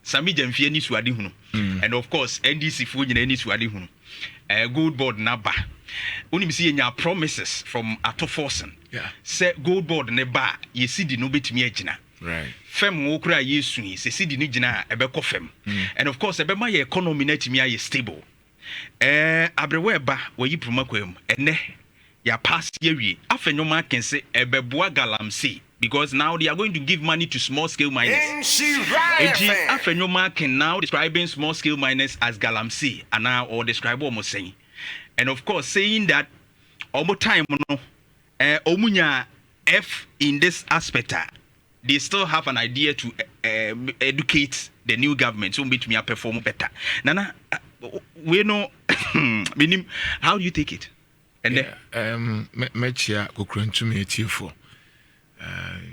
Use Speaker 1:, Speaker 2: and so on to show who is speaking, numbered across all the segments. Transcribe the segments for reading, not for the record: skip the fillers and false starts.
Speaker 1: Sami Jamfie ni suade hunu. And of course, NDC fo nyina ni suade hunu. GoldBod naba. Unim see nya promises from Ato Forsen.
Speaker 2: Yeah.
Speaker 1: Say GoldBod ne ba ye sidi no betumi agina.
Speaker 2: Right.
Speaker 1: Fem wo kura yesu yi se sidi ni gina ebekɔ fem. And of course ebema ye economy na timi aye stable. Abrewe ba wo yi promakwam ene ya pass ye wie. Afenyo-Markin say ebeboa galamsey because now they are going to give money to small scale miners. Afenyo-Markin now describing small scale miners as galamsey and now or describe almost saying. And of course saying that almost time no omunya F in this aspect. They still have an idea to educate the new government so me perform better. Nana, we know. How do you take it? And
Speaker 2: Mechia kukruntu me etiefo.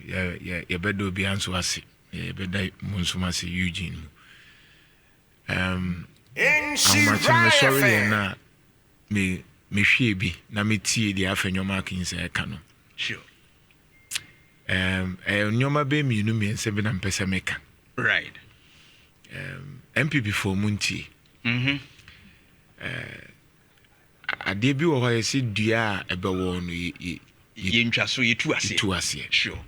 Speaker 2: Ya bedo bi anso ase. Ya bedai munsuma se Eugene. I'm sorry na me hwie bi na me tie the Afenyo-Markin say ka no.
Speaker 1: Sure.
Speaker 2: Nyoma be mi nu mi nse bi na mpesa meka.
Speaker 1: Right.
Speaker 2: MPP for Munti. Ade bi wo ho yesi dua ebe wo no
Speaker 1: ye ntwa so ye tu ase. Sure.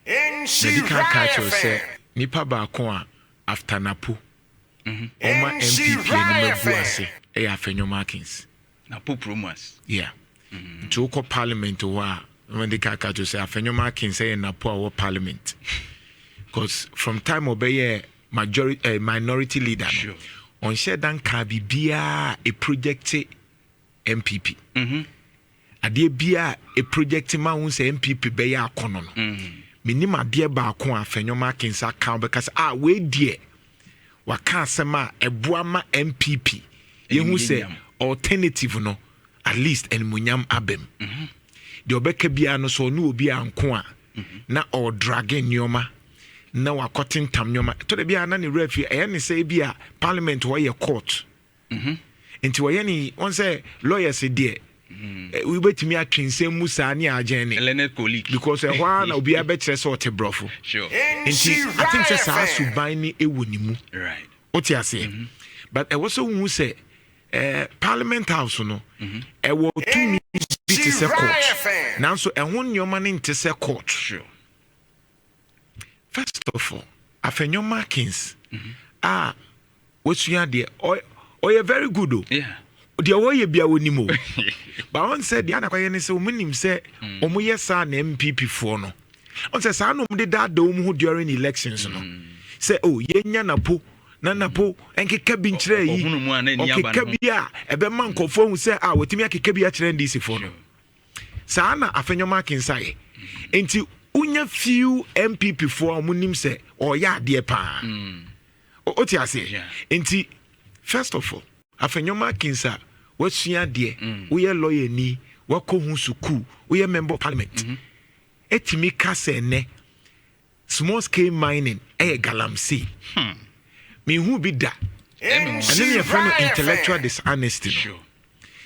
Speaker 2: Medical culture say nipa ba ko a after napo. Oma MPP ni magu ase e Afenyo-Markins.
Speaker 1: Napo promos.
Speaker 2: Yeah. To ko parliament wa when the kaka to say Afenyo-Markin say na poor parliament because from time obey majority minority leader
Speaker 1: sure.
Speaker 2: On share dan ka bibia a project MPP ade bia a project ma won say MPP be ya akono no minim ade ba akon Afenyo-Markin sa kan because we die waka asema eboa ma MPP yehu say alternative no at least enmunyam abem the obeka bia no so no obi anko a na or dragging nyoma na wakotin tam nyoma to the bia na ne refi e ne say bia parliament wo ye court enti wo ye ni won say lawyers dey we betimi atwensem musa ne agene because e hwa na obi abekire so te brofo
Speaker 1: sure
Speaker 2: enti I think say sa suban ni ewonimu
Speaker 1: right
Speaker 2: oti ase but e wo so hu say parliament house no e wo tumi biti se court now so ehun nyoma ne nte se court
Speaker 1: sure
Speaker 2: first of all Afenyo-Markins what's you oh very good oh
Speaker 1: yeah
Speaker 2: the way bia wonimo but one said the other kwanye say omunim say omoye sa na MPP for no on say sa no de da hu during elections no say oh yenya napo na napo enkeka bi nkyere yi okeka bi a ebe man kofo hu say wotimi akeka bi a kyere ndisi for no sa na Afenyo-Markin say enti unya few MPP for omunim say oya ade pa oti ase enti first of all Afenyo-Markin say wasua de we lawyer ni wako hu suku we member of parliament etimi ka say ne small scale mining galamsey me who be that and then you find intellectual dishonesty
Speaker 1: sure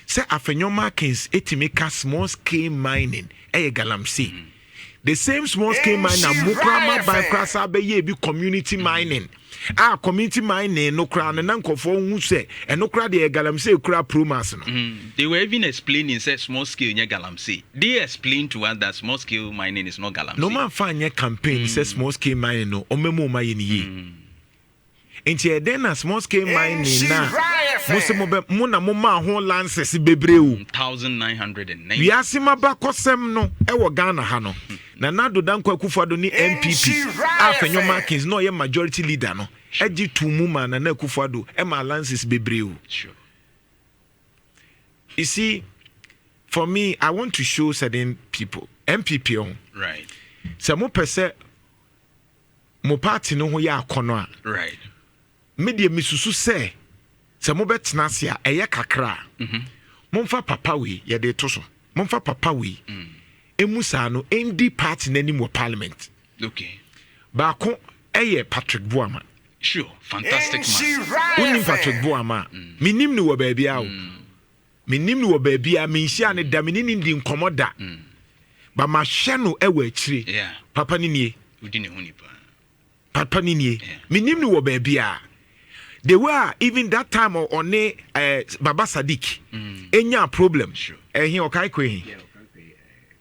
Speaker 2: say Afenyo-Markins etimi ka small scale mining galamsey the same small scale miner mokrama by krasa be ye bi community mining community mining no kra na nkofo hu se eno kra de galamsey kra promas no
Speaker 1: they were even explaining say small scale nya galamsey they explained to us that small scale mining is not galamsey
Speaker 2: no man fa nya campaign say small scale mining no omemu ma ye ni enti eden na small scale mining na mo na mo ma ho lances bebreu
Speaker 1: 1990
Speaker 2: we asima ba kosem no e wo Ghana ha no na nado dankwa Akufo-Addo ni MPP Afenyo-Markins no ye majority leader no eji tumu ma na Akufo-Addo e ma lances bebreu
Speaker 1: sure
Speaker 2: you see for me I want to show certain people MPP on
Speaker 1: right
Speaker 2: so mo pese mo party no ho ya akono a
Speaker 1: right
Speaker 2: media misusu say se mo betena se a eye kakra momfa papa we ye de to so momfa papa we emusa no ND party nani mo parliament
Speaker 1: okay
Speaker 2: ba ko eye Patrick Boama
Speaker 1: sure fantastic man
Speaker 2: unim Patrick Boama minim ni wo ba bia o minim ni wo ba bia menhia ne da menini ndi nkomoda ba ma hye no ewa akire
Speaker 1: yeah
Speaker 2: papa ni nie
Speaker 1: udi ne huni pa
Speaker 2: papa ni nie minim ni wo baabi a they were even that time on Baba Sadiq enya problem he okai ko he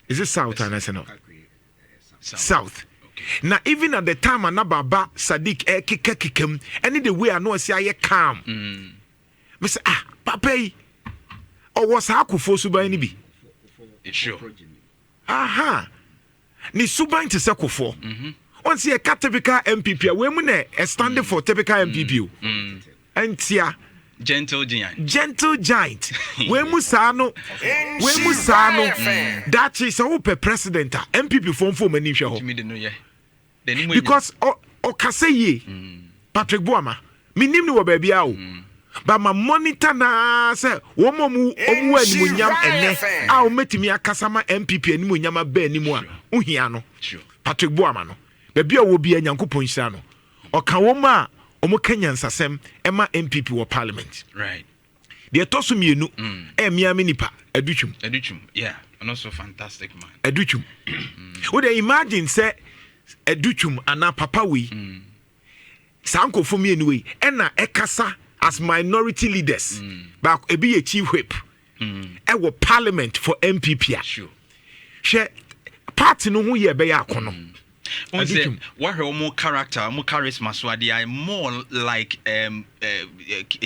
Speaker 2: is it south and I say no south na even at the time na Baba Sadiq kikem any the way I know say I calm me say papa yi o was akufo suban ni bi
Speaker 1: sure
Speaker 2: aha ni suban te se kofo on see a typical MPP we mu na stand for typical MPP antia
Speaker 1: gentle
Speaker 2: giant we mu sa no that is a president MPP form mani hwe ho because o kase ye Patrick Boama minim ni wo ba bia o ba ma monitor na say wo mu animunyam ene a o metimi akasa ma MPP animunyam ba animu a ohia no Patrick Boama no ba bia wo bia nyankopon hira no o ka wo ma o mo Kenyan sasem ema MPP wo parliament
Speaker 1: right
Speaker 2: de toso mienu miami nipa adutwum
Speaker 1: yeah and also fantastic man
Speaker 2: adutwum wo dey imagine say adutwum ana papa we sanko for mienu we ena ekasa as minority leaders back ebi ye chief whip e wo parliament for MPP
Speaker 1: sure
Speaker 2: she party no ho ye be ya akono
Speaker 1: what her more character more charisma so they are more like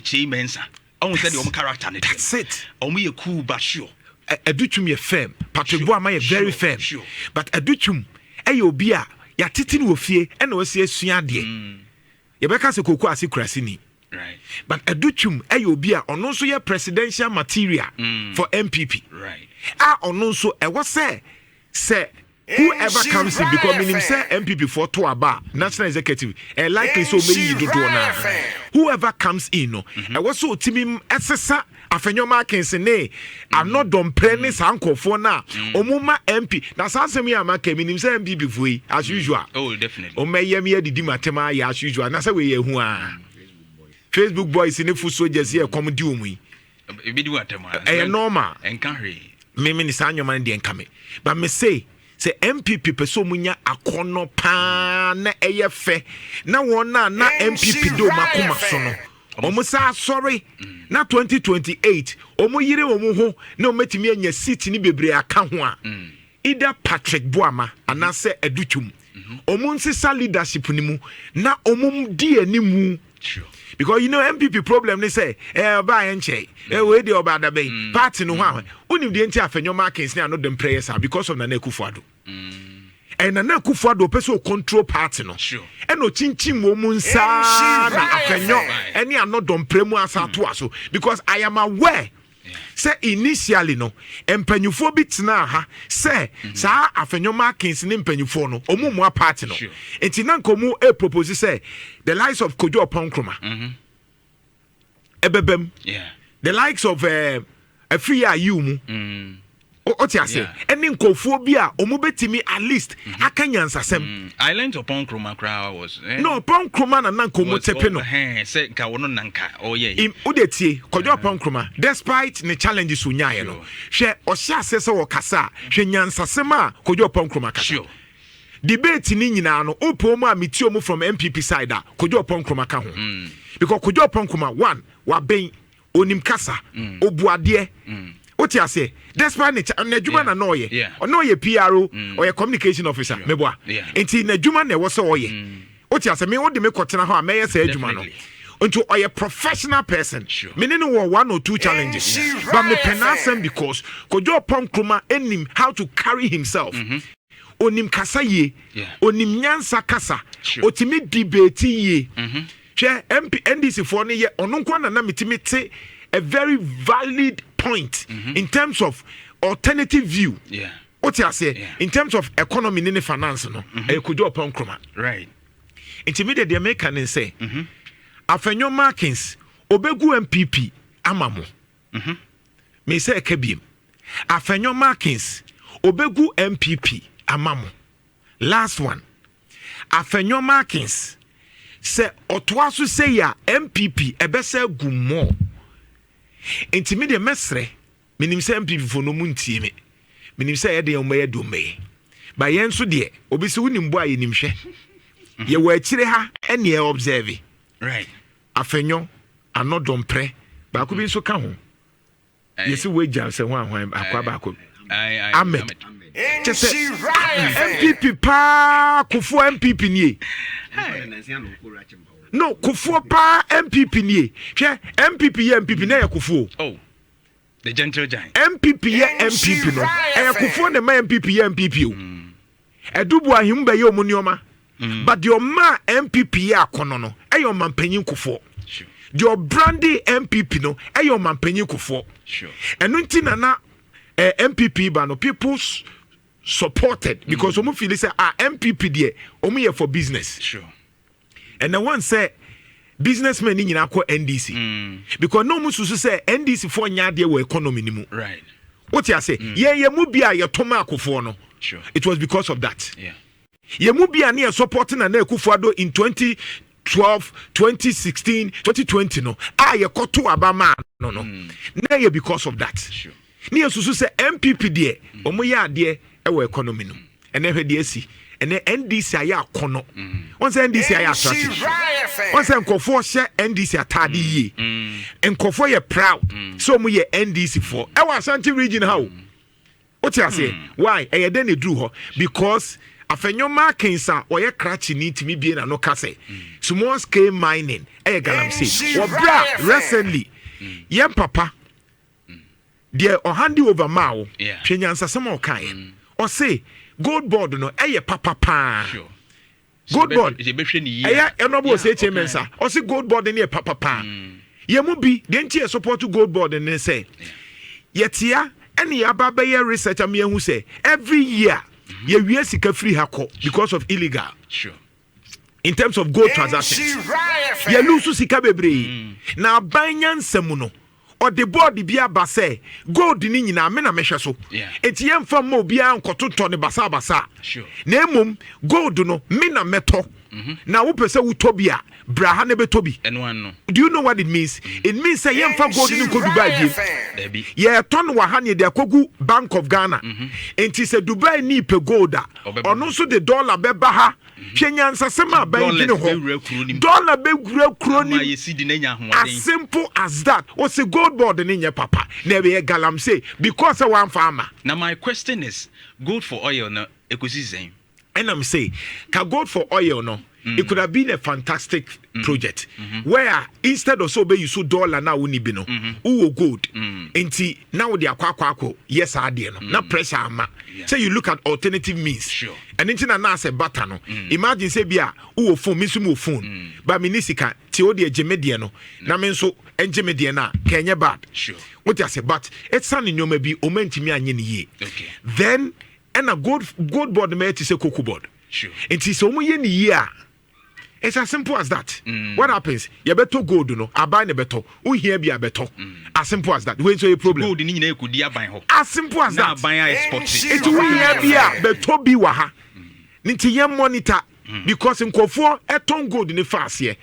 Speaker 1: Chimensa almost said your character
Speaker 2: that's it
Speaker 1: ye cool but sure
Speaker 2: adutwum ye firm Patrick Boama ye very firm
Speaker 1: sure
Speaker 2: but adutwum e obi a ya titi no fie e na wasi asua de ye beka se koku ase kurasi ni
Speaker 1: right
Speaker 2: but adutwum e obi a ono so ye presidential material for MPP
Speaker 1: right
Speaker 2: ono so e wo say whoever comes in because minim say MPP for to aba national executive likely so many do na whoever comes in no e wo so timi esesa Afenyo-Markin ne I'm not done praying sankofo na omuma MP na sansem ya maka minim say MPP foi as usual
Speaker 1: oh definitely
Speaker 2: o meyem ye didi matema ya as usual na say we ye hu a Facebook boys ne fu soldiers here come di omu
Speaker 1: e bi di watema
Speaker 2: normal
Speaker 1: enka hwe
Speaker 2: me ni sanyoma de enka me but me say MPP peso munya akono pa na eyefe na wona na MPP do makoma so no omo sa sorry na 2028 omo yire omo ho na ometimi anya seat ni bebre aka ho a either Patrick Boama anase adutwum omo nsisa leadership ni mu na omo di animu because you know MPP problem they say ba enche we dey oba da bay party no ho unim de enti Afenyo-Markin say no dem prayers because of Nana Akufo-Addo and Nana Akufo-Addo person control party no
Speaker 1: sure
Speaker 2: and no chinchin wo munsa na Afenyo any are not don premu asa to aso because I am aware say initially no empanyufo bitna ha say sa Afenyo-Markin ne empanyufo no omumua party no enti na nkomu propose say the likes of Kojo Oponkroma ebebem
Speaker 1: yeah
Speaker 2: the likes of Afia Yumu oti ase eni nkofo bi a omubetimi at least akanyansasem
Speaker 1: I learned upon Kroma crowd was
Speaker 2: no upon Kroma na nkomo tepe no
Speaker 1: say ka wono nanka oh yeah
Speaker 2: udetie Kojo upon Kroma despite the challenges unyaye no hwe ohia asese wo kasa hwe nyansasem a Kojo upon Kroma kasa
Speaker 1: sure
Speaker 2: debate ni nyina no opomu a metiomu from MPP side a Kojo upon Kroma ka ho because Kojo upon Kroma one wa ben onim kasa obuade oti ase despite na adwuma na no ye no ye PRO or ye communication officer meboa enti na adwuma na wo se oye oti ase me wode me kotena ho a me ye se adwuma no unto a professional person meaning one or two challenges but me penasem because Kojo Oponkroma enim how to carry himself onim kasa ye onim nyansa kasa otimi debate ye hwe NDC for ne ye ono nkwa na metimi te a very valid point in terms of alternative view what you say in terms of economy and finance no Kojo Oponkroma
Speaker 1: right
Speaker 2: intermediate the American say Afenyo-Markin obegu MPP amamo me say ekabiem Afenyo-Markin obegu MPP amamo last one Afenyo-Markin say otwaso say ya MPP ebese gumo intermediate mesre minim say MPP for no muntie me minim say ye de omeye do me ba yen so de obi se wonim bo ayenim hwe ye were chire ha ene ye observe
Speaker 1: right
Speaker 2: Afenyo anodom pre ba ko bi so ka ho yesi we jam se ho ahwan akwa ba ko Ahmed just MPP pa kufu MPP nie no kufu pa MPP nie hwe MPP ye MPP na ye kufu
Speaker 1: oh the gentle giant
Speaker 2: MPP ye MPP no e kufu na ma MPP ye MPP o edubu ahim ba ye omunioma but your ma MPP ye akono no e your man panyin kufu
Speaker 1: sure
Speaker 2: your brandy MPP no e your man panyin kufu
Speaker 1: sure
Speaker 2: enu nti na MPP ba no people supported because omo feel say MPP there omo here for business
Speaker 1: sure
Speaker 2: and the one say businessmen ni nyina akọ NDC because no musu say NDC for nya there we economy ni mu
Speaker 1: right
Speaker 2: what you say ye mu bia ye toma akofo no
Speaker 1: sure
Speaker 2: it was because of that
Speaker 1: yeah
Speaker 2: ye mu bia na supporting na Akufo-Addo in 2012 2016 2020 no ye koto abama no na ye because of that
Speaker 1: sure
Speaker 2: ni susu say MPP there omo ya ade e we economy no ene hwe de asi ene NDC aya akono won say NDC aya attractive won say nkofo hye NDC atade yi nkofo ye proud so omo ye NDC for e wa Ashanti region how what you say why e dey na dru ho because Afenyo-Markin sa oye cratch ni timi bie na no kase small scale mining e galamsey wo bra recently ye papa there or handy over mao twenyansa sem o kan o say GoldBod no eye papa pa
Speaker 1: sure
Speaker 2: GoldBod
Speaker 1: je behwe ni yi
Speaker 2: eye enobo say chemensa o say GoldBod ne papa pa ye mu bi de ntie support GoldBod ne say yetia ene ya baba ye research am ye hu say every year ye wie sika free hako because of illegal
Speaker 1: sure
Speaker 2: in terms of gold transactions ye lose sika bebre na banyan nsem no or the board bia ba say gold ni nyina me na mehwe so enti ye mfa ma obia nkototo ne basa basa
Speaker 1: sure
Speaker 2: na emom gold no me na meto na wo pese wo tobia bra ha ne betobi
Speaker 1: no
Speaker 2: do you know what it means it means say ye mfa gold ni ko Dubai bi ye ton wa ha ne de akogu Bank of Ghana enti se Dubai ni pe gold a ono so the dollar be ba ha hwenyansa sema ban gine ho dollar be gura kuro ni as simple as that o se GoldBod ni nye papa na be galamsey because one farmer
Speaker 1: now my question is gold for oil no ekosi zen
Speaker 2: and I'm say ka gold for oil no it could have been a fantastic project where instead of so be you so dollar now uni bi no wo gold enti now they akwa yes ade no na pressure ama say you look at alternative means
Speaker 1: sure
Speaker 2: and enti na say butter no imagine say bia wo phone mi so mo phone ba mi nisika ti o de gemedie no na me so engemedie na kenye bad
Speaker 1: sure
Speaker 2: what you say but it's an nyoma bi o mantimi anye ne ye
Speaker 1: okay
Speaker 2: then and a GoldBod me ti say CocoBod
Speaker 1: sure
Speaker 2: enti so mo ye ne ye a it's as simple as that. What happens? You better gold, no. I buy the better. We hear be a better. As simple as that. When so a problem.
Speaker 1: Gold ni could dia buy ho.
Speaker 2: As simple as that.
Speaker 1: Buy export.
Speaker 2: It we hear be a better be waha. Ninti yem monitor because in Kofo eton gold in the fast here.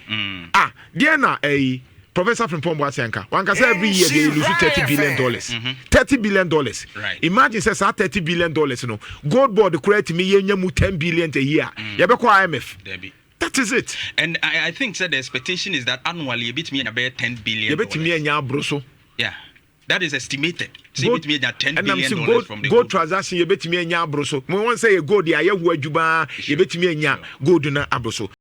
Speaker 2: There na a Professor from Pombo Asenka. One can say every year they lose $30 billion. $30 billion.
Speaker 1: Right.
Speaker 2: Imagine says $30 billion. No. GoldBod create me yenyamu $10 billion a year. Yabeko IMF.
Speaker 1: Debbie.
Speaker 2: That is it.
Speaker 1: And I think the expectation is that annually a bit me about $10 billion. Yeah. That is estimated. So it means that $10 billion from the
Speaker 2: gold transaction you bet me nya abroso. We want say gold ya ye hu adwuma you bet me nya gold na abroso.